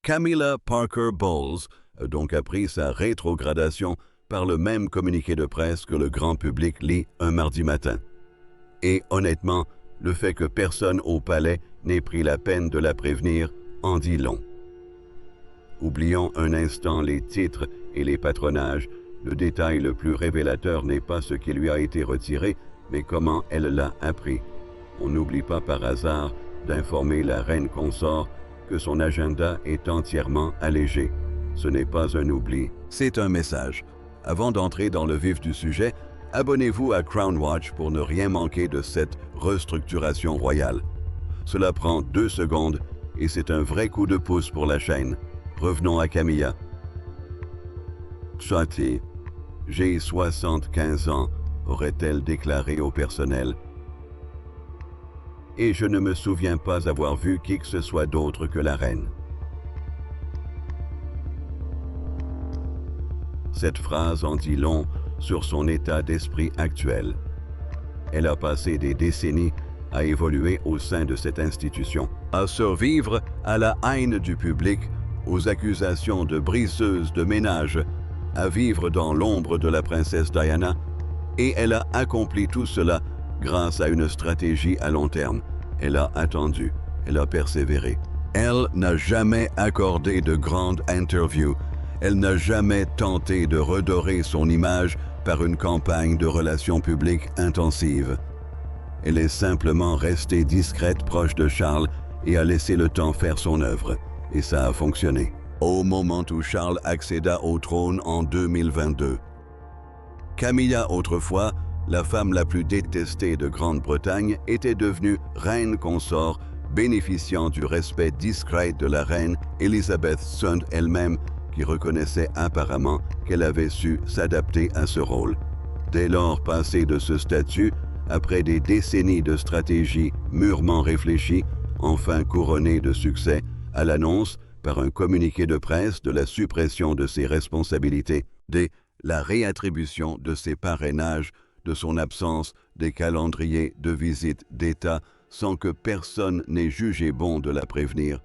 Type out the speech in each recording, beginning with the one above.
Camilla Parker Bowles a donc appris sa rétrogradation par le même communiqué de presse que le grand public lit un mardi matin. Et honnêtement, le fait que personne au palais n'ait pris la peine de la prévenir en dit long. Oublions un instant les titres et les patronages. Le détail le plus révélateur n'est pas ce qui lui a été retiré, mais comment elle l'a appris. On n'oublie pas par hasard d'informer la reine consort que son agenda est entièrement allégé. Ce n'est pas un oubli, c'est un message. Avant d'entrer dans le vif du sujet, abonnez-vous à Crown Watch pour ne rien manquer de cette restructuration royale. Cela prend 2 secondes et c'est un vrai coup de pouce pour la chaîne. Revenons à Camilla. Châtier, j'ai 75 ans, aurait-elle déclaré au personnel. Et je ne me souviens pas avoir vu qui que ce soit d'autre que la reine. Cette phrase en dit long sur son état d'esprit actuel. Elle a passé des décennies à évoluer au sein de cette institution, à survivre à la haine du public, aux accusations de briseuse de ménage, à vivre dans l'ombre de la princesse Diana, et elle a accompli tout cela grâce à une stratégie à long terme. Elle a attendu, elle a persévéré. Elle n'a jamais accordé de grandes interviews. Elle n'a jamais tenté de redorer son image par une campagne de relations publiques intensive. Elle est simplement restée discrète proche de Charles et a laissé le temps faire son œuvre. Et ça a fonctionné. Au moment où Charles accéda au trône en 2022. Camilla, autrefois, la femme la plus détestée de Grande-Bretagne, était devenue reine consort, bénéficiant du respect discret de la reine Elizabeth II elle-même, qui reconnaissait apparemment qu'elle avait su s'adapter à ce rôle. Dès lors passée de ce statut, après des décennies de stratégie mûrement réfléchie, enfin couronnée de succès, à l'annonce, par un communiqué de presse, de la suppression de ses responsabilités, la réattribution de ses parrainages, de son absence des calendriers de visite d'État sans que personne n'ait jugé bon de la prévenir,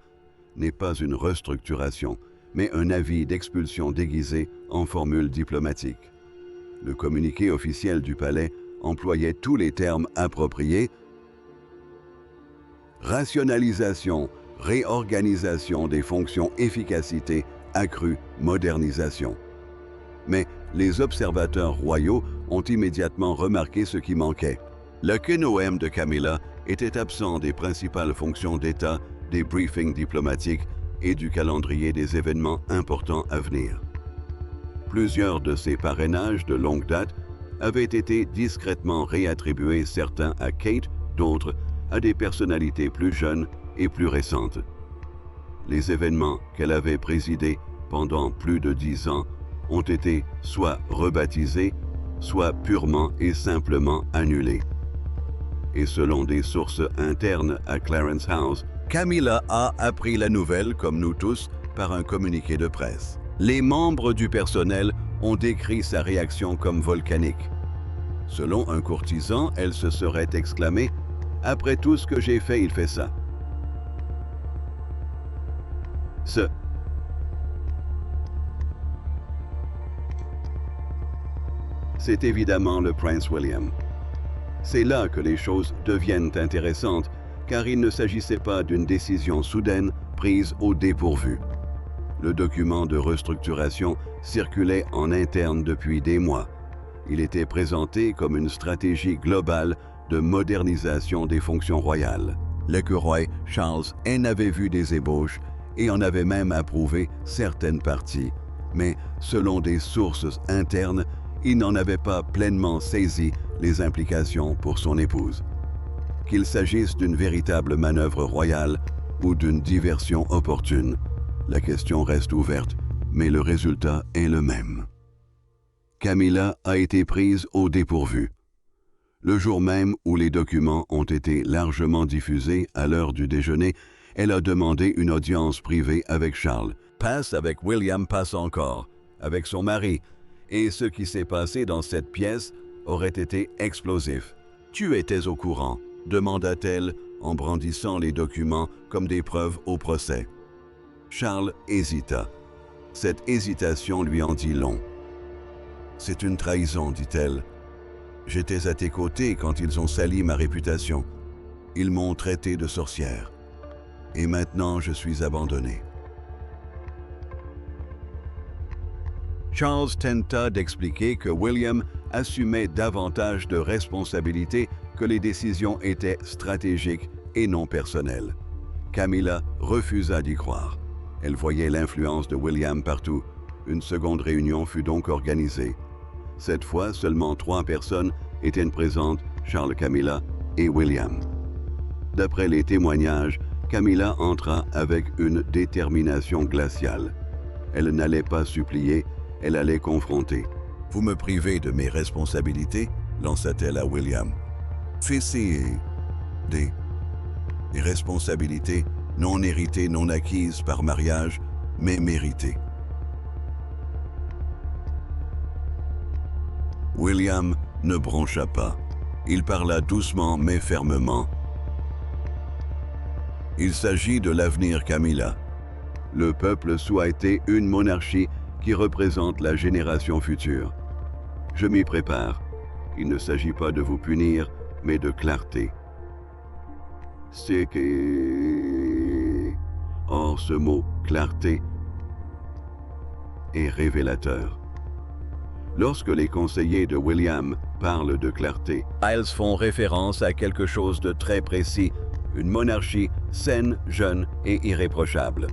n'est pas une restructuration, mais un avis d'expulsion déguisé en formule diplomatique. Le communiqué officiel du palais employait tous les termes appropriés: rationalisation, réorganisation des fonctions, efficacité accrue, modernisation. Mais les observateurs royaux ont immédiatement remarqué ce qui manquait. Le KNOM de Camilla était absent des principales fonctions d'État, des briefings diplomatiques et du calendrier des événements importants à venir. Plusieurs de ces parrainages de longue date avaient été discrètement réattribués, certains à Kate, d'autres à des personnalités plus jeunes et plus récentes. Les événements qu'elle avait présidés pendant plus de 10 ans ont été soit rebaptisés, soit purement et simplement annulés. Et selon des sources internes à Clarence House, Camilla a appris la nouvelle, comme nous tous, par un communiqué de presse. Les membres du personnel ont décrit sa réaction comme volcanique. Selon un courtisan, elle se serait exclamée « Après tout ce que j'ai fait, il fait ça ». C'est évidemment le prince William. C'est là que les choses deviennent intéressantes, car il ne s'agissait pas d'une décision soudaine prise au dépourvu. Le document de restructuration circulait en interne depuis des mois. Il était présenté comme une stratégie globale de modernisation des fonctions royales. L'écureuil Charles en avait vu des ébauches et en avait même approuvé certaines parties, mais selon des sources internes, il n'en avait pas pleinement saisi les implications pour son épouse. Qu'il s'agisse d'une véritable manœuvre royale ou d'une diversion opportune, la question reste ouverte, mais le résultat est le même. Camilla a été prise au dépourvu. Le jour même où les documents ont été largement diffusés à l'heure du déjeuner, elle a demandé une audience privée avec Charles. Passe avec William, passe encore, avec son mari, et ce qui s'est passé dans cette pièce aurait été explosif. « Tu étais au courant ?» demanda-t-elle en brandissant les documents comme des preuves au procès. Charles hésita. Cette hésitation lui en dit long. « C'est une trahison, dit-elle. J'étais à tes côtés quand ils ont sali ma réputation. Ils m'ont traité de sorcière. Et maintenant, je suis abandonné. » Charles tenta d'expliquer que William assumait davantage de responsabilités, que les décisions étaient stratégiques et non personnelles. Camilla refusa d'y croire. Elle voyait l'influence de William partout. Une seconde réunion fut donc organisée. Cette fois, seulement 3 personnes étaient présentes, Charles, Camilla et William. D'après les témoignages, Camilla entra avec une détermination glaciale. Elle n'allait pas supplier, elle allait confronter. « Vous me privez de mes responsabilités ?» lança-t-elle à William. « Fessez des responsabilités non héritées, non acquises par mariage, mais méritées. » William ne broncha pas. Il parla doucement mais fermement. « Il s'agit de l'avenir, Camilla. Le peuple souhaitait une monarchie qui représente la génération future. Je m'y prépare. Il ne s'agit pas de vous punir, mais de clarté. » C'est que... Or, ce mot « clarté » est révélateur. Lorsque les conseillers de William parlent de clarté, ils font référence à quelque chose de très précis, une monarchie saine, jeune et irréprochable.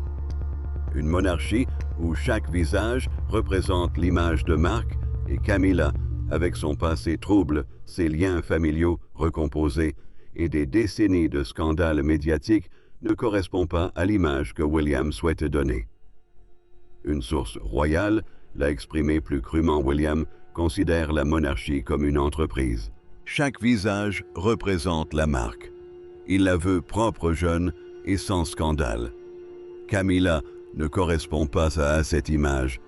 Une monarchie où chaque visage représente l'image de Marc et Camilla, avec son passé trouble, ses liens familiaux recomposés et des décennies de scandales médiatiques, ne correspond pas à l'image que William souhaite donner. Une source royale l'a exprimé plus crûment. William considère la monarchie comme une entreprise. Chaque visage représente la marque. Il la veut propre, jeune et sans scandale. Camilla ne correspond pas à cette image.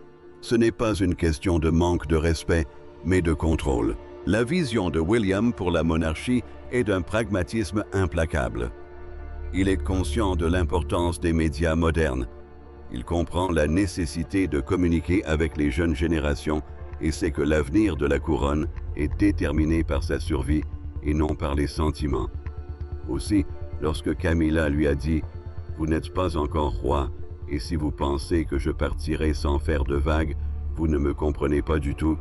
Ce n'est pas une question de manque de respect, mais de contrôle. La vision de William pour la monarchie est d'un pragmatisme implacable. Il est conscient de l'importance des médias modernes. Il comprend la nécessité de communiquer avec les jeunes générations et sait que l'avenir de la couronne est déterminé par sa survie et non par les sentiments. Aussi, lorsque Camilla lui a dit « Vous n'êtes pas encore roi, et si vous pensez que je partirai sans faire de vagues, vous ne me comprenez pas du tout »,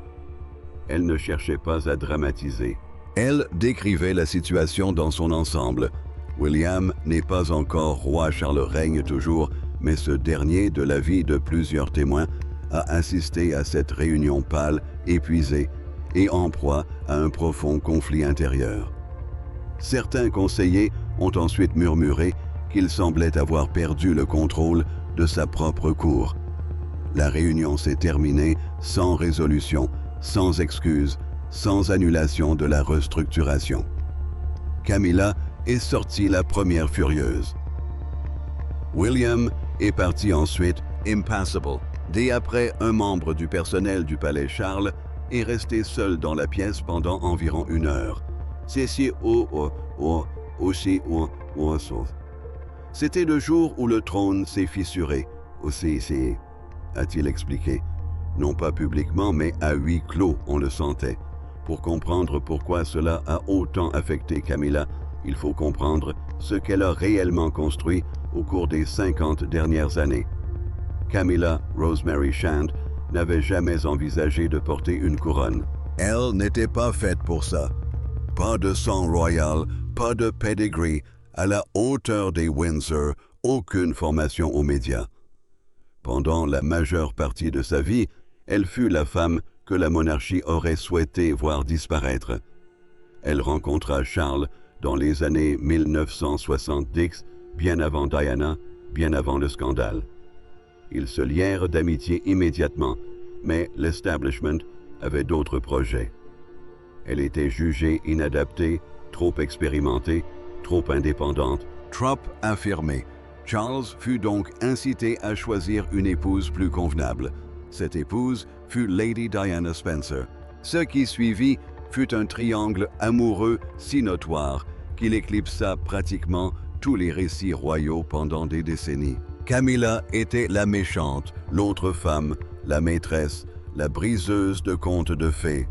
elle ne cherchait pas à dramatiser. Elle décrivait la situation dans son ensemble. William n'est pas encore roi, Charles règne toujours, mais ce dernier, de l'avis de plusieurs témoins, a assisté à cette réunion pâle, épuisée et en proie à un profond conflit intérieur. Certains conseillers ont ensuite murmuré qu'il semblait avoir perdu le contrôle de sa propre cour. La réunion s'est terminée sans résolution, sans excuse, sans annulation de la restructuration. Camilla est sortie la première furieuse. William est parti ensuite, impassible. Dès après, un membre du personnel du palais Charles est resté seul dans la pièce pendant environ 1 heure. C'était le jour où le trône s'est fissuré, a-t-il expliqué. Non pas publiquement, mais à huis clos, on le sentait. Pour comprendre pourquoi cela a autant affecté Camilla, il faut comprendre ce qu'elle a réellement construit au cours des 50 dernières années. Camilla Rosemary Shand n'avait jamais envisagé de porter une couronne. Elle n'était pas faite pour ça. Pas de sang royal, pas de pedigree, à la hauteur des Windsor, aucune formation aux médias. Pendant la majeure partie de sa vie, elle fut la femme que la monarchie aurait souhaité voir disparaître. Elle rencontra Charles dans les années 1970, bien avant Diana, bien avant le scandale. Ils se lièrent d'amitié immédiatement, mais l'establishment avait d'autres projets. Elle était jugée inadaptée, trop expérimentée, trop indépendante, trop affirmée. Charles fut donc incité à choisir une épouse plus convenable. Cette épouse fut Lady Diana Spencer. Ce qui suivit fut un triangle amoureux si notoire qu'il éclipsa pratiquement tous les récits royaux pendant des décennies. Camilla était la méchante, l'autre femme, la maîtresse, la briseuse de contes de fées.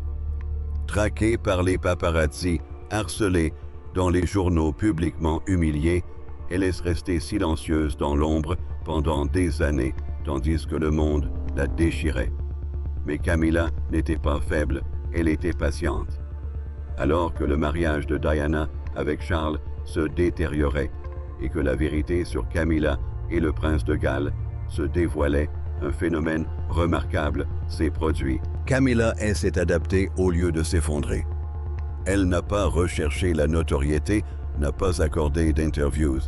Traquée par les paparazzi, harcelée, dans les journaux publiquement humiliée, elle est restée silencieuse dans l'ombre pendant des années, tandis que le monde la déchirait. Mais Camilla n'était pas faible, elle était patiente. Alors que le mariage de Diana avec Charles se détériorait et que la vérité sur Camilla et le prince de Galles se dévoilait, un phénomène remarquable s'est produit. Camilla s'est adaptée au lieu de s'effondrer. Elle n'a pas recherché la notoriété, n'a pas accordé d'interviews,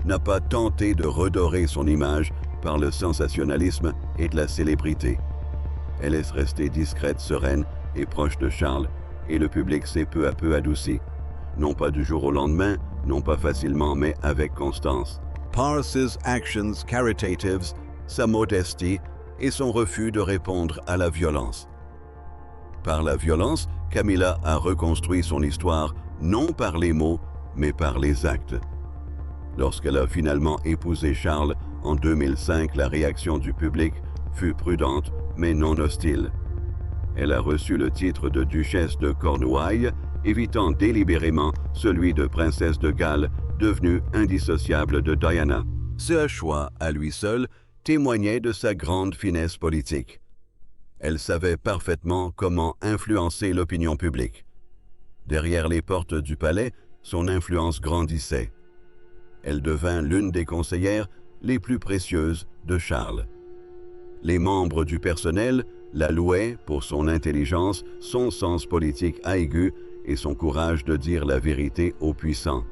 n'a pas tenté de redorer son image par le sensationnalisme et de la célébrité. Elle est restée discrète, sereine et proche de Charles, et le public s'est peu à peu adouci. Non pas du jour au lendemain, non pas facilement, mais avec constance. Par ses actions caritatives, sa modestie et son refus de répondre à la violence. Par la violence, Camilla a reconstruit son histoire non par les mots, mais par les actes. Lorsqu'elle a finalement épousé Charles en 2005, la réaction du public fut prudente, mais non hostile. Elle a reçu le titre de duchesse de Cornouailles, évitant délibérément celui de princesse de Galles, devenue indissociable de Diana. Ce choix, à lui seul, témoignait de sa grande finesse politique. Elle savait parfaitement comment influencer l'opinion publique. Derrière les portes du palais, son influence grandissait. Elle devint l'une des conseillères les plus précieuses de Charles. Les membres du personnel la louaient pour son intelligence, son sens politique aigu et son courage de dire la vérité aux puissants.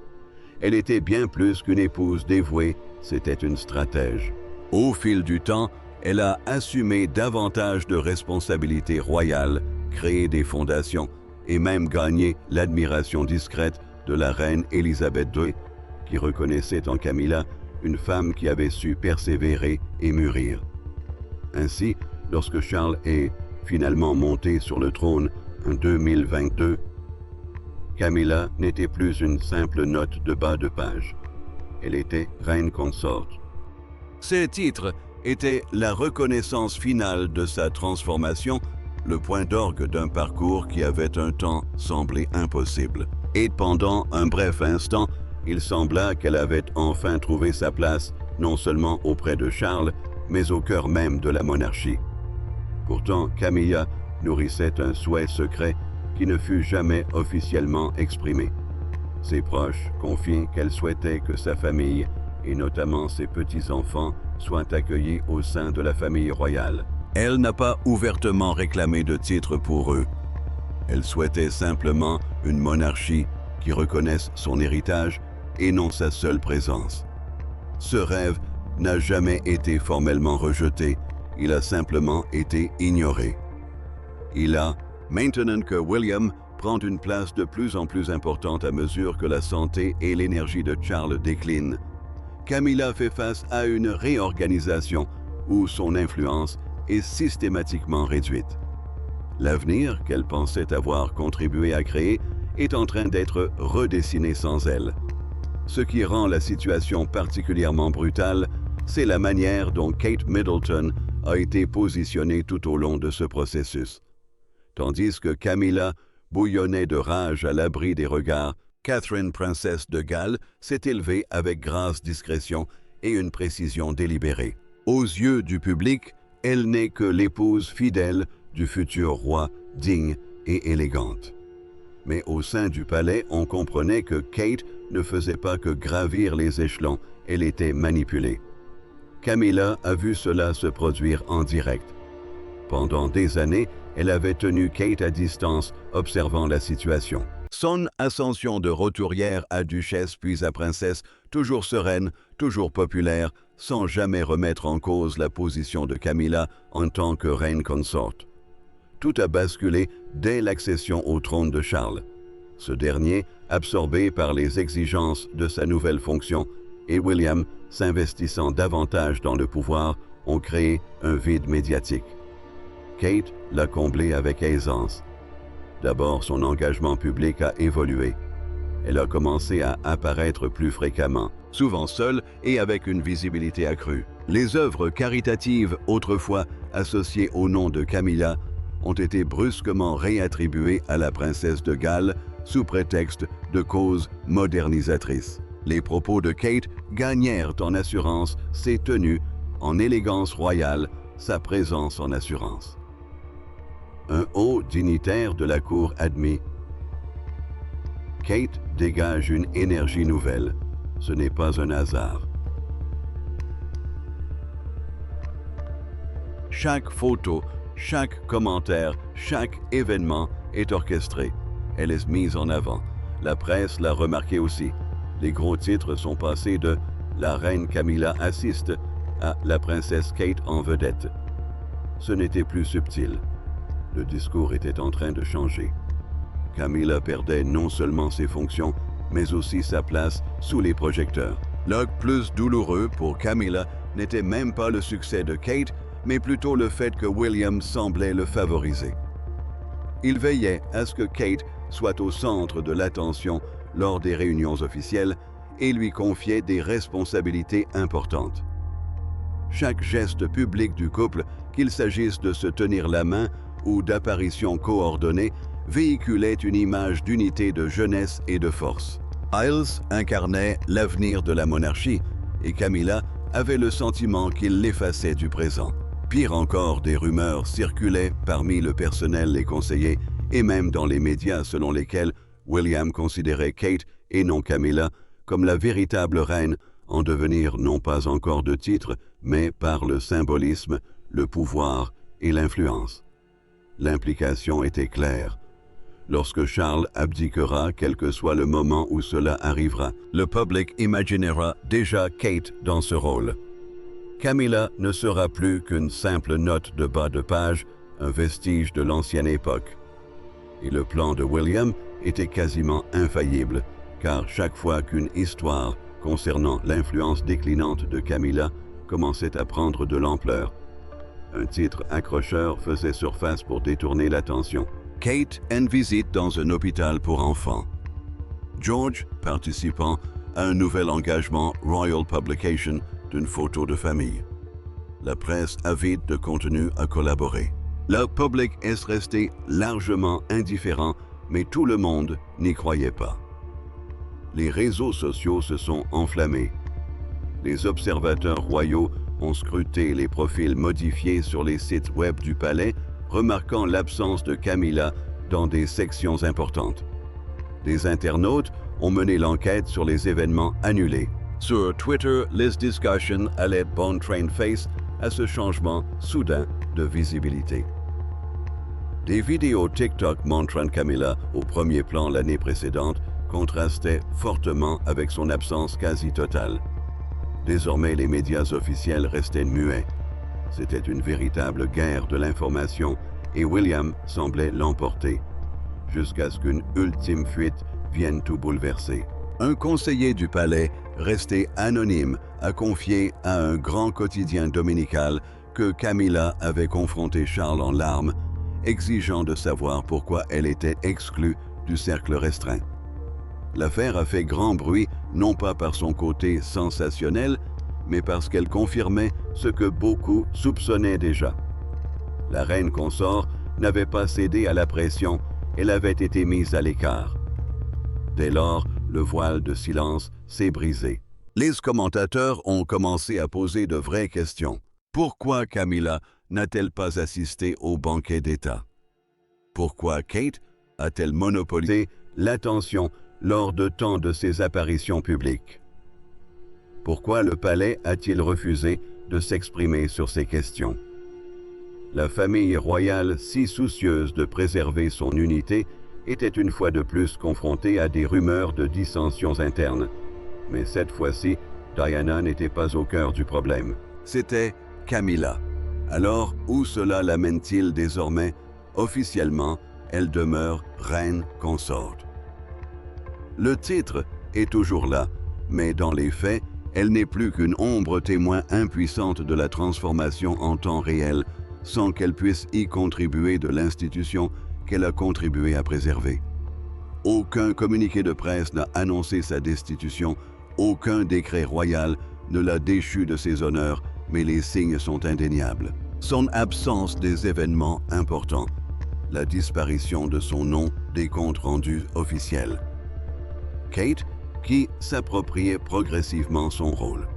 Elle était bien plus qu'une épouse dévouée, c'était une stratège. Au fil du temps, elle a assumé davantage de responsabilités royales, créé des fondations et même gagné l'admiration discrète de la reine Élisabeth II, qui reconnaissait en Camilla une femme qui avait su persévérer et mûrir. Ainsi, lorsque Charles est finalement monté sur le trône en 2022, Camilla n'était plus une simple note de bas de page. Elle était reine consorte. Ce titre était la reconnaissance finale de sa transformation, le point d'orgue d'un parcours qui avait un temps semblé impossible. Et pendant un bref instant, il sembla qu'elle avait enfin trouvé sa place, non seulement auprès de Charles, mais au cœur même de la monarchie. Pourtant, Camilla nourrissait un souhait secret qui ne fut jamais officiellement exprimé. Ses proches confient qu'elle souhaitait que sa famille, et notamment ses petits-enfants, soient accueillis au sein de la famille royale. Elle n'a pas ouvertement réclamé de titre pour eux. Elle souhaitait simplement une monarchie qui reconnaisse son héritage et non sa seule présence. Ce rêve n'a jamais été formellement rejeté, il a simplement été ignoré. Maintenant que William prend une place de plus en plus importante à mesure que la santé et l'énergie de Charles déclinent, Camilla fait face à une réorganisation où son influence est systématiquement réduite. L'avenir qu'elle pensait avoir contribué à créer est en train d'être redessiné sans elle. Ce qui rend la situation particulièrement brutale, c'est la manière dont Kate Middleton a été positionnée tout au long de ce processus. Tandis que Camilla bouillonnait de rage à l'abri des regards, Catherine, princesse de Galles, s'est élevée avec grâce, discrétion et une précision délibérée. Aux yeux du public, elle n'est que l'épouse fidèle du futur roi, digne et élégante. Mais au sein du palais, on comprenait que Kate ne faisait pas que gravir les échelons, elle était manipulée. Camilla a vu cela se produire en direct. Pendant des années, elle avait tenu Kate à distance, observant la situation. Son ascension de roturière à duchesse puis à princesse, toujours sereine, toujours populaire, sans jamais remettre en cause la position de Camilla en tant que reine consorte. Tout a basculé dès l'accession au trône de Charles. Ce dernier, absorbé par les exigences de sa nouvelle fonction, et William, s'investissant davantage dans le pouvoir, ont créé un vide médiatique. Kate l'a comblé avec aisance. D'abord, son engagement public a évolué. Elle a commencé à apparaître plus fréquemment, souvent seule et avec une visibilité accrue. Les œuvres caritatives autrefois associées au nom de Camilla ont été brusquement réattribuées à la princesse de Galles sous prétexte de cause modernisatrice. Les propos de Kate gagnèrent en assurance ses tenues, en élégance royale, sa présence en assurance. Un haut dignitaire de la cour admis. Kate dégage une énergie nouvelle. Ce n'est pas un hasard. Chaque photo, chaque commentaire, chaque événement est orchestré. Elle est mise en avant. La presse l'a remarqué aussi. Les gros titres sont passés de « La reine Camilla assiste » à « La princesse Kate en vedette ». Ce n'était plus subtil. Le discours était en train de changer. Camilla perdait non seulement ses fonctions, mais aussi sa place sous les projecteurs. Le plus douloureux pour Camilla n'était même pas le succès de Kate, mais plutôt le fait que William semblait le favoriser. Il veillait à ce que Kate soit au centre de l'attention lors des réunions officielles et lui confiait des responsabilités importantes. Chaque geste public du couple, qu'il s'agisse de se tenir la main ou d'apparitions coordonnées, véhiculait une image d'unité de jeunesse et de force. Giles incarnait l'avenir de la monarchie et Camilla avait le sentiment qu'il l'effaçait du présent. Pire encore, des rumeurs circulaient parmi le personnel, les conseillers et même dans les médias selon lesquels William considérait Kate et non Camilla comme la véritable reine en devenir non pas encore de titre, mais par le symbolisme, le pouvoir et l'influence. L'implication était claire. Lorsque Charles abdiquera, quel que soit le moment où cela arrivera, le public imaginera déjà Kate dans ce rôle. Camilla ne sera plus qu'une simple note de bas de page, un vestige de l'ancienne époque. Et le plan de William était quasiment infaillible, car chaque fois qu'une histoire concernant l'influence déclinante de Camilla commençait à prendre de l'ampleur, un titre accrocheur faisait surface pour détourner l'attention. Kate en visite dans un hôpital pour enfants. George participant à un nouvel engagement Royal Publication d'une photo de famille. La presse avide de contenu à collaborer. Le public est resté largement indifférent, mais tout le monde n'y croyait pas. Les réseaux sociaux se sont enflammés. Les observateurs royaux ont scruté les profils modifiés sur les sites web du palais, remarquant l'absence de Camilla dans des sections importantes. Des internautes ont mené l'enquête sur les événements annulés. Sur Twitter, les discussions allaient bon train face à ce changement soudain de visibilité. Des vidéos TikTok montrant Camilla au premier plan l'année précédente contrastaient fortement avec son absence quasi totale. Désormais, les médias officiels restaient muets. C'était une véritable guerre de l'information et William semblait l'emporter, jusqu'à ce qu'une ultime fuite vienne tout bouleverser. Un conseiller du palais, resté anonyme, a confié à un grand quotidien dominical que Camilla avait confronté Charles en larmes, exigeant de savoir pourquoi elle était exclue du cercle restreint. L'affaire a fait grand bruit, non pas par son côté sensationnel, mais parce qu'elle confirmait ce que beaucoup soupçonnaient déjà. La reine consort n'avait pas cédé à la pression, elle avait été mise à l'écart. Dès lors, le voile de silence s'est brisé. Les commentateurs ont commencé à poser de vraies questions. Pourquoi Camilla n'a-t-elle pas assisté au banquet d'État? Pourquoi Kate a-t-elle monopolisé l'attention lors de tant de ses apparitions publiques? Pourquoi le palais a-t-il refusé de s'exprimer sur ces questions? La famille royale, si soucieuse de préserver son unité, était une fois de plus confrontée à des rumeurs de dissensions internes. Mais cette fois-ci, Diana n'était pas au cœur du problème. C'était Camilla. Alors, où cela l'amène-t-il désormais? Officiellement, elle demeure reine consorte. Le titre est toujours là, mais dans les faits, elle n'est plus qu'une ombre témoin impuissante de la transformation en temps réel, sans qu'elle puisse y contribuer de l'institution qu'elle a contribué à préserver. Aucun communiqué de presse n'a annoncé sa destitution, aucun décret royal ne l'a déchu de ses honneurs, mais les signes sont indéniables. Son absence des événements importants, la disparition de son nom des comptes rendus officiels. Kate, qui s'appropriait progressivement son rôle.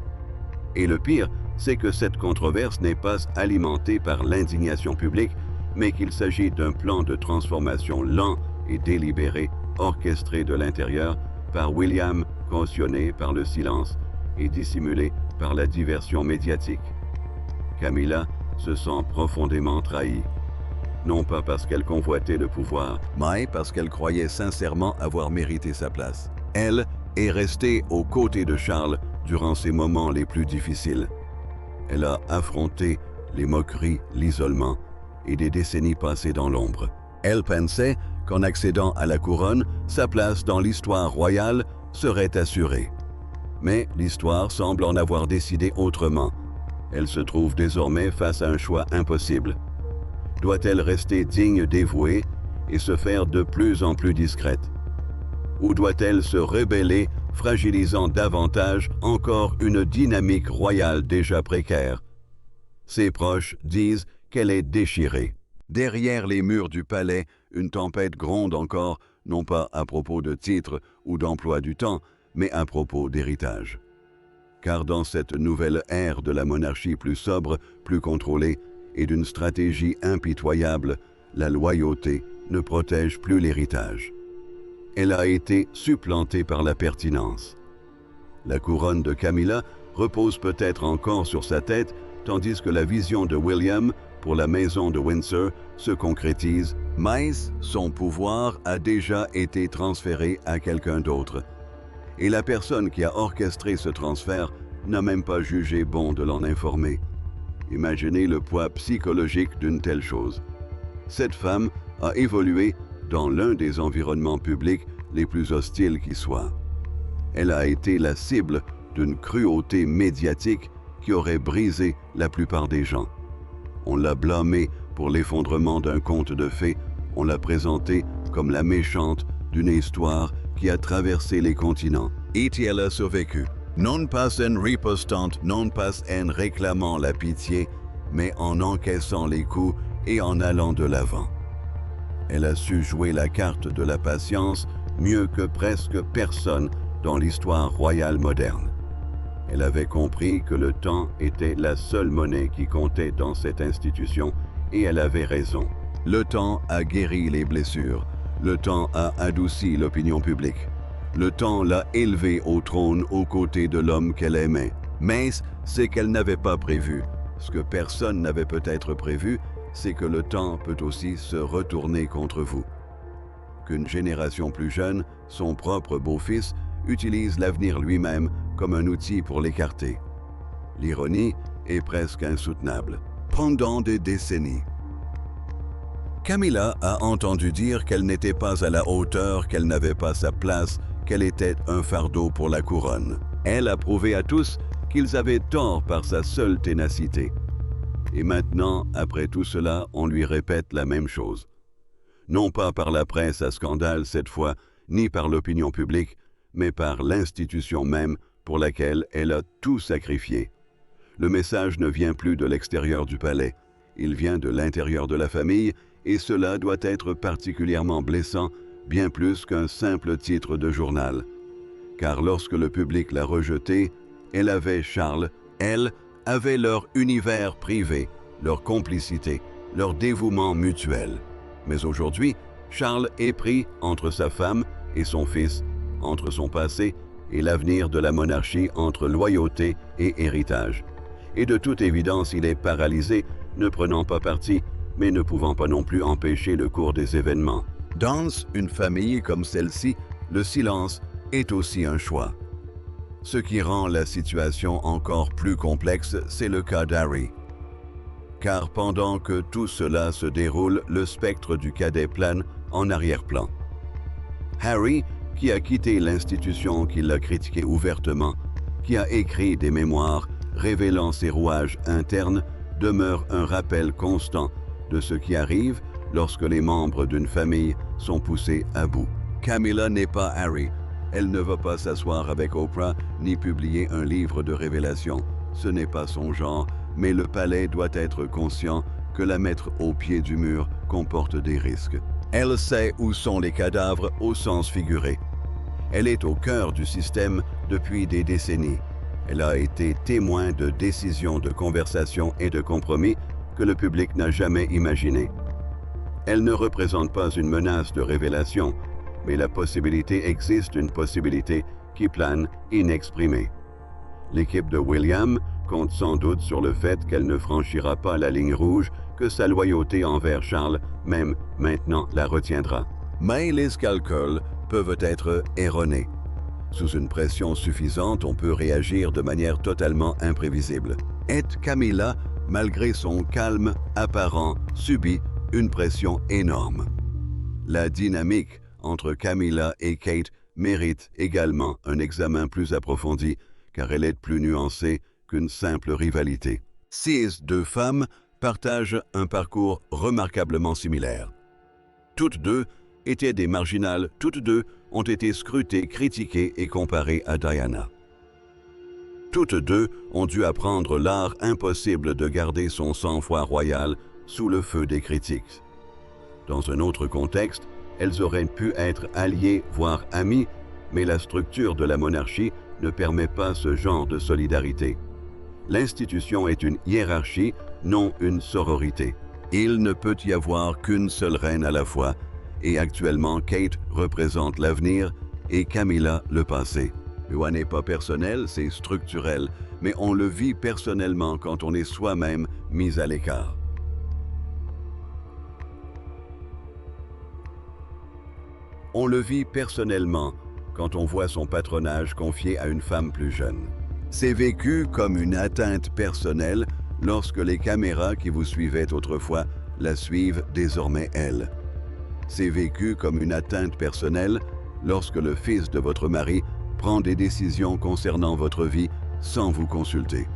Et le pire, c'est que cette controverse n'est pas alimentée par l'indignation publique, mais qu'il s'agit d'un plan de transformation lent et délibéré, orchestré de l'intérieur par William, cautionné par le silence et dissimulé par la diversion médiatique. Camilla se sent profondément trahie. Non pas parce qu'elle convoitait le pouvoir, mais parce qu'elle croyait sincèrement avoir mérité sa place. Elle est restée aux côtés de Charles durant ses moments les plus difficiles. Elle a affronté les moqueries, l'isolement et des décennies passées dans l'ombre. Elle pensait qu'en accédant à la couronne, sa place dans l'histoire royale serait assurée. Mais l'histoire semble en avoir décidé autrement. Elle se trouve désormais face à un choix impossible. Doit-elle rester digne, dévouée et se faire de plus en plus discrète? Ou doit-elle se rebeller, fragilisant davantage encore une dynamique royale déjà précaire? Ses proches disent qu'elle est déchirée. Derrière les murs du palais, une tempête gronde encore, non pas à propos de titres ou d'emploi du temps, mais à propos d'héritage. Car dans cette nouvelle ère de la monarchie plus sobre, plus contrôlée, et d'une stratégie impitoyable, la loyauté ne protège plus l'héritage. Elle a été supplantée par la pertinence. La couronne de Camilla repose peut-être encore sur sa tête, tandis que la vision de William pour la maison de Windsor se concrétise, mais son pouvoir a déjà été transféré à quelqu'un d'autre. Et la personne qui a orchestré ce transfert n'a même pas jugé bon de l'en informer. Imaginez le poids psychologique d'une telle chose. Cette femme a évolué dans l'un des environnements publics les plus hostiles qui soient. Elle a été la cible d'une cruauté médiatique qui aurait brisé la plupart des gens. On l'a blâmée pour l'effondrement d'un conte de fées, on l'a présentée comme la méchante d'une histoire qui a traversé les continents. Et elle a survécu. Non pas en ripostant, non pas en réclamant la pitié, mais en encaissant les coups et en allant de l'avant. Elle a su jouer la carte de la patience mieux que presque personne dans l'histoire royale moderne. Elle avait compris que le temps était la seule monnaie qui comptait dans cette institution et elle avait raison. Le temps a guéri les blessures, le temps a adouci l'opinion publique. Le temps l'a élevée au trône aux côtés de l'homme qu'elle aimait. Mais c'est qu'elle n'avait pas prévu. Ce que personne n'avait peut-être prévu, c'est que le temps peut aussi se retourner contre vous. Qu'une génération plus jeune, son propre beau-fils, utilise l'avenir lui-même comme un outil pour l'écarter. L'ironie est presque insoutenable. Pendant des décennies, Camilla a entendu dire qu'elle n'était pas à la hauteur, qu'elle n'avait pas sa place, qu'elle était un fardeau pour la couronne. Elle a prouvé à tous qu'ils avaient tort par sa seule ténacité. Et maintenant, après tout cela, on lui répète la même chose. Non pas par la presse à scandale cette fois, ni par l'opinion publique, mais par l'institution même pour laquelle elle a tout sacrifié. Le message ne vient plus de l'extérieur du palais, il vient de l'intérieur de la famille, et cela doit être particulièrement blessant, bien plus qu'un simple titre de journal. Car lorsque le public l'a rejetée, elle avait Charles, elle avait leur univers privé, leur complicité, leur dévouement mutuel. Mais aujourd'hui, Charles est pris entre sa femme et son fils, entre son passé et l'avenir de la monarchie, entre loyauté et héritage. Et de toute évidence, il est paralysé, ne prenant pas parti, mais ne pouvant pas non plus empêcher le cours des événements. Dans une famille comme celle-ci, le silence est aussi un choix. Ce qui rend la situation encore plus complexe, c'est le cas d'Harry. Car pendant que tout cela se déroule, le spectre du cadet plane en arrière-plan. Harry, qui a quitté l'institution qui l'a critiqué ouvertement, qui a écrit des mémoires révélant ses rouages internes, demeure un rappel constant de ce qui arrive lorsque les membres d'une famille sont poussés à bout. Camilla n'est pas Harry. Elle ne va pas s'asseoir avec Oprah ni publier un livre de révélation. Ce n'est pas son genre, mais le palais doit être conscient que la mettre au pied du mur comporte des risques. Elle sait où sont les cadavres au sens figuré. Elle est au cœur du système depuis des décennies. Elle a été témoin de décisions, de conversations et de compromis que le public n'a jamais imaginés. Elle ne représente pas une menace de révélation, mais la possibilité existe, une possibilité qui plane inexprimée. L'équipe de William compte sans doute sur le fait qu'elle ne franchira pas la ligne rouge, que sa loyauté envers Charles, même maintenant, la retiendra. Mais les calculs peuvent être erronés. Sous une pression suffisante, on peut réagir de manière totalement imprévisible. Et Camilla, malgré son calme apparent, subit une pression énorme. La dynamique entre Camilla et Kate mérite également un examen plus approfondi, car elle est plus nuancée qu'une simple rivalité. Ces deux femmes partagent un parcours remarquablement similaire. Toutes deux étaient des marginales, toutes deux ont été scrutées, critiquées et comparées à Diana. Toutes deux ont dû apprendre l'art impossible de garder son sang-froid royal sous le feu des critiques. Dans un autre contexte, elles auraient pu être alliées, voire amies, mais la structure de la monarchie ne permet pas ce genre de solidarité. L'institution est une hiérarchie, non une sororité. Il ne peut y avoir qu'une seule reine à la fois, et actuellement Kate représente l'avenir et Camilla le passé. Ce n'est pas personnel, c'est structurel, mais on le vit personnellement quand on est soi-même mis à l'écart. On le vit personnellement quand on voit son patronage confié à une femme plus jeune. C'est vécu comme une atteinte personnelle lorsque les caméras qui vous suivaient autrefois la suivent désormais elle. C'est vécu comme une atteinte personnelle lorsque le fils de votre mari prend des décisions concernant votre vie sans vous consulter.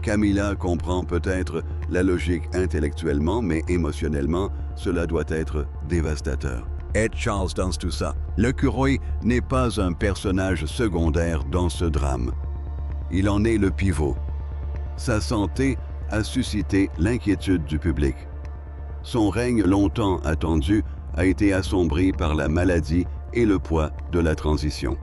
Camilla comprend peut-être la logique intellectuellement, mais émotionnellement, cela doit être dévastateur. Et Charles dans tout ça. L'Écureuil n'est pas un personnage secondaire dans ce drame. Il en est le pivot. Sa santé a suscité l'inquiétude du public. Son règne longtemps attendu a été assombri par la maladie et le poids de la transition.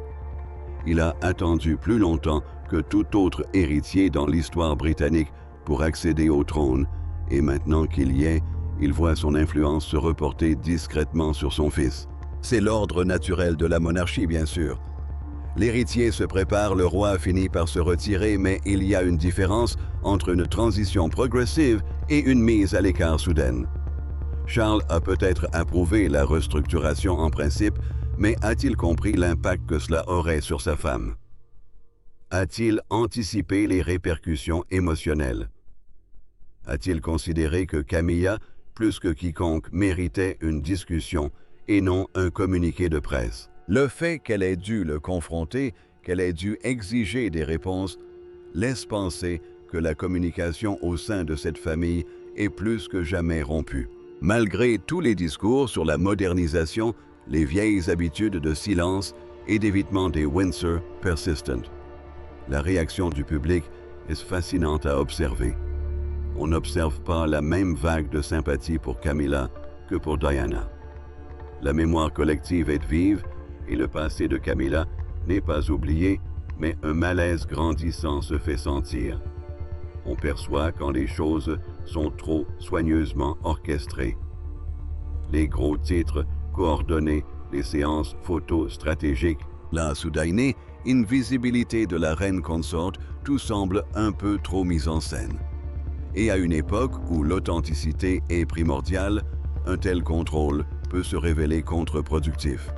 Il a attendu plus longtemps que tout autre héritier dans l'histoire britannique pour accéder au trône, et maintenant qu'il y est, il voit son influence se reporter discrètement sur son fils. C'est l'ordre naturel de la monarchie, bien sûr. L'héritier se prépare, le roi finit par se retirer, mais il y a une différence entre une transition progressive et une mise à l'écart soudaine. Charles a peut-être approuvé la restructuration en principe, mais a-t-il compris l'impact que cela aurait sur sa femme? A-t-il anticipé les répercussions émotionnelles? A-t-il considéré que Camilla, plus que quiconque, méritait une discussion et non un communiqué de presse? Le fait qu'elle ait dû le confronter, qu'elle ait dû exiger des réponses, laisse penser que la communication au sein de cette famille est plus que jamais rompue. Malgré tous les discours sur la modernisation, les vieilles habitudes de silence et d'évitement des Windsor persistent. La réaction du public est fascinante à observer. On n'observe pas la même vague de sympathie pour Camilla que pour Diana. La mémoire collective est vive et le passé de Camilla n'est pas oublié, mais un malaise grandissant se fait sentir. On perçoit quand les choses sont trop soigneusement orchestrées. Les gros titres coordonnés, les séances photos stratégiques, la soudaine invisibilité de la reine consorte, tout semble un peu trop mis en scène. Et à une époque où l'authenticité est primordiale, un tel contrôle peut se révéler contre-productif.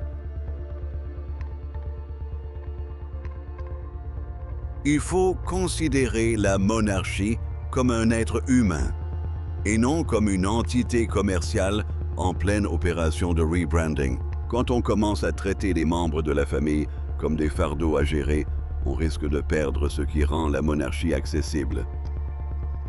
Il faut considérer la monarchie comme un être humain, et non comme une entité commerciale en pleine opération de rebranding. Quand on commence à traiter les membres de la famille comme des fardeaux à gérer, on risque de perdre ce qui rend la monarchie accessible.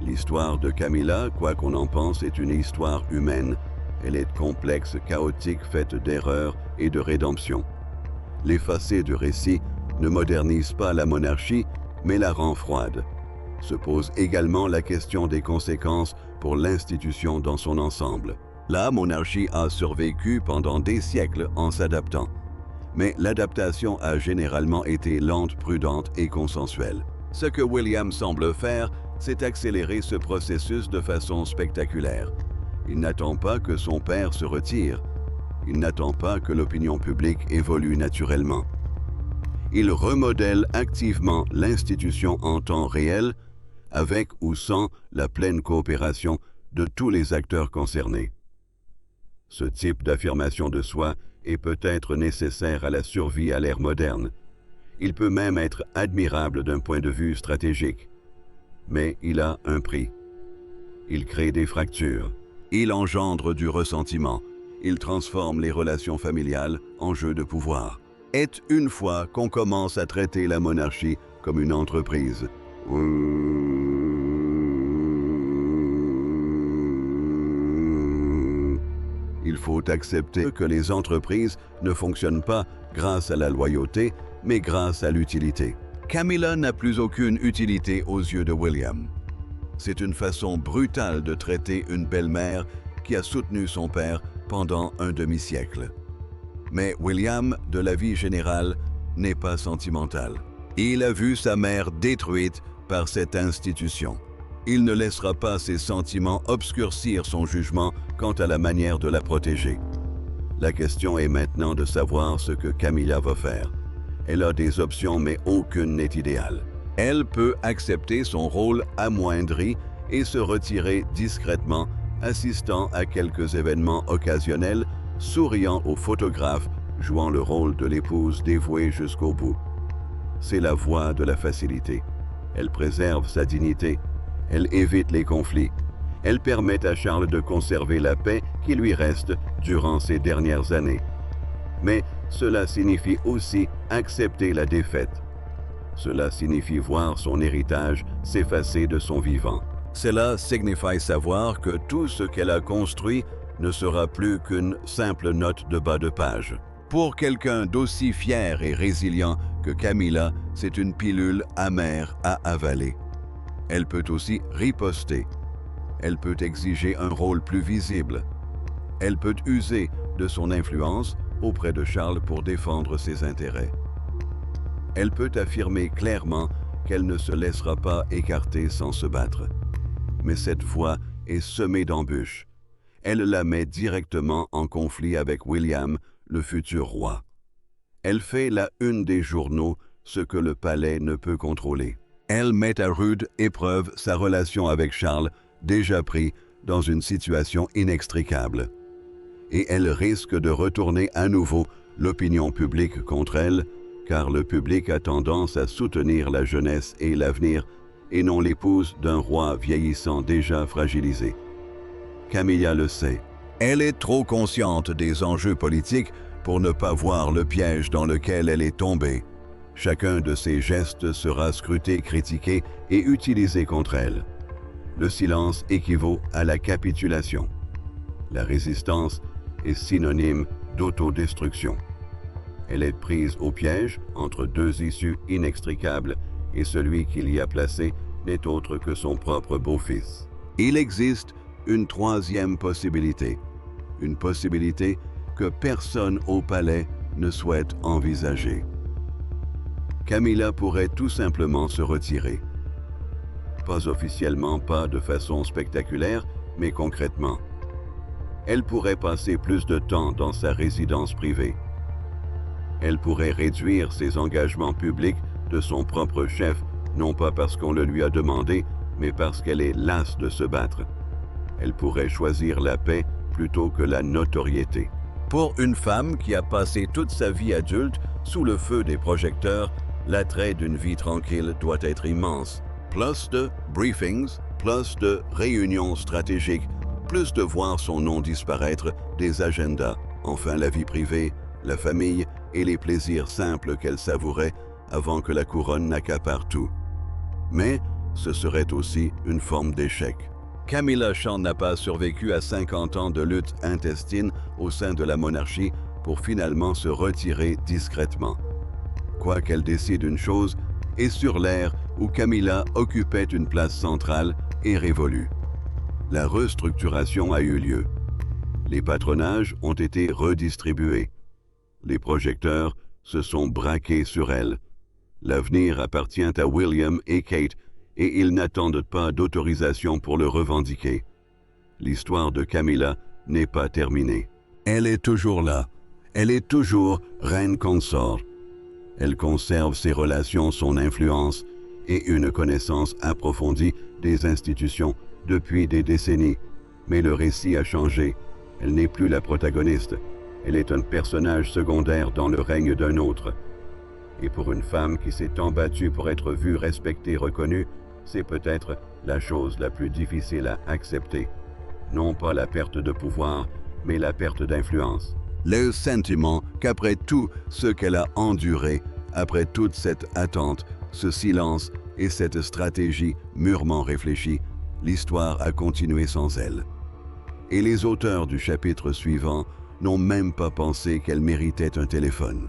L'histoire de Camilla, quoi qu'on en pense, est une histoire humaine. Elle est complexe, chaotique, faite d'erreurs et de rédemption. L'effacé du récit ne modernise pas la monarchie, mais la rend froide. Se pose également la question des conséquences pour l'institution dans son ensemble. La monarchie a survécu pendant des siècles en s'adaptant, mais l'adaptation a généralement été lente, prudente et consensuelle. Ce que William semble faire, c'est accélérer ce processus de façon spectaculaire. Il n'attend pas que son père se retire. Il n'attend pas que l'opinion publique évolue naturellement. Il remodèle activement l'institution en temps réel, avec ou sans la pleine coopération de tous les acteurs concernés. Ce type d'affirmation de soi est peut-être nécessaire à la survie à l'ère moderne. Il peut même être admirable d'un point de vue stratégique. Mais il a un prix. Il crée des fractures. Il engendre du ressentiment. Il transforme les relations familiales en jeu de pouvoir. Est une fois qu'on commence à traiter la monarchie comme une entreprise. Il faut accepter que les entreprises ne fonctionnent pas grâce à la loyauté, mais grâce à l'utilité. Camilla n'a plus aucune utilité aux yeux de William. C'est une façon brutale de traiter une belle-mère qui a soutenu son père pendant un demi-siècle. Mais William, de la vie générale, n'est pas sentimental. Il a vu sa mère détruite par cette institution. Il ne laissera pas ses sentiments obscurcir son jugement quant à la manière de la protéger. La question est maintenant de savoir ce que Camilla va faire. Elle a des options, mais aucune n'est idéale. Elle peut accepter son rôle amoindri et se retirer discrètement, assistant à quelques événements occasionnels, souriant aux photographes, jouant le rôle de l'épouse dévouée jusqu'au bout. C'est la voie de la facilité. Elle préserve sa dignité. Elle évite les conflits. Elle permet à Charles de conserver la paix qui lui reste durant ces dernières années. Mais cela signifie aussi accepter la défaite. Cela signifie voir son héritage s'effacer de son vivant. Cela signifie savoir que tout ce qu'elle a construit ne sera plus qu'une simple note de bas de page. Pour quelqu'un d'aussi fier et résilient que Camilla, c'est une pilule amère à avaler. Elle peut aussi riposter. Elle peut exiger un rôle plus visible. Elle peut user de son influence auprès de Charles pour défendre ses intérêts. Elle peut affirmer clairement qu'elle ne se laissera pas écarter sans se battre. Mais cette voie est semée d'embûches. Elle la met directement en conflit avec William, le futur roi. Elle fait la une des journaux, ce que le palais ne peut contrôler. Elle met à rude épreuve sa relation avec Charles, déjà pris dans une situation inextricable. Et elle risque de retourner à nouveau l'opinion publique contre elle, car le public a tendance à soutenir la jeunesse et l'avenir, et non l'épouse d'un roi vieillissant déjà fragilisé. Camilla le sait. Elle est trop consciente des enjeux politiques pour ne pas voir le piège dans lequel elle est tombée. Chacun de ses gestes sera scruté, critiqué et utilisé contre elle. Le silence équivaut à la capitulation. La résistance est synonyme d'autodestruction. Elle est prise au piège entre deux issues inextricables et celui qui l'y a placé n'est autre que son propre beau-fils. Il existe une troisième possibilité, une possibilité que personne au palais ne souhaite envisager. Camilla pourrait tout simplement se retirer. Pas officiellement, pas de façon spectaculaire, mais concrètement. Elle pourrait passer plus de temps dans sa résidence privée. Elle pourrait réduire ses engagements publics de son propre chef, non pas parce qu'on le lui a demandé, mais parce qu'elle est lasse de se battre. Elle pourrait choisir la paix plutôt que la notoriété. Pour une femme qui a passé toute sa vie adulte sous le feu des projecteurs, l'attrait d'une vie tranquille doit être immense. Plus de briefings, plus de réunions stratégiques, plus de voir son nom disparaître des agendas. Enfin, la vie privée, la famille et les plaisirs simples qu'elle savourait avant que la couronne n'accapare tout. Mais ce serait aussi une forme d'échec. Camilla Chand n'a pas survécu à 50 ans de lutte intestine au sein de la monarchie pour finalement se retirer discrètement. Quoi qu'elle décide une chose, et sur l'air où Camilla occupait une place centrale, est révolue. La restructuration a eu lieu. Les patronages ont été redistribués. Les projecteurs se sont braqués sur elle. L'avenir appartient à William et Kate et ils n'attendent pas d'autorisation pour le revendiquer. L'histoire de Camilla n'est pas terminée. Elle est toujours là. Elle est toujours reine consort. Elle conserve ses relations, son influence et une connaissance approfondie des institutions depuis des décennies. Mais le récit a changé. Elle n'est plus la protagoniste. Elle est un personnage secondaire dans le règne d'un autre. Et pour une femme qui s'est tant battue pour être vue, respectée, reconnue, c'est peut-être la chose la plus difficile à accepter. Non pas la perte de pouvoir, mais la perte d'influence. Le sentiment qu'après tout ce qu'elle a enduré, après toute cette attente, ce silence et cette stratégie mûrement réfléchie, l'histoire a continué sans elle. Et les auteurs du chapitre suivant n'ont même pas pensé qu'elle méritait un téléphone.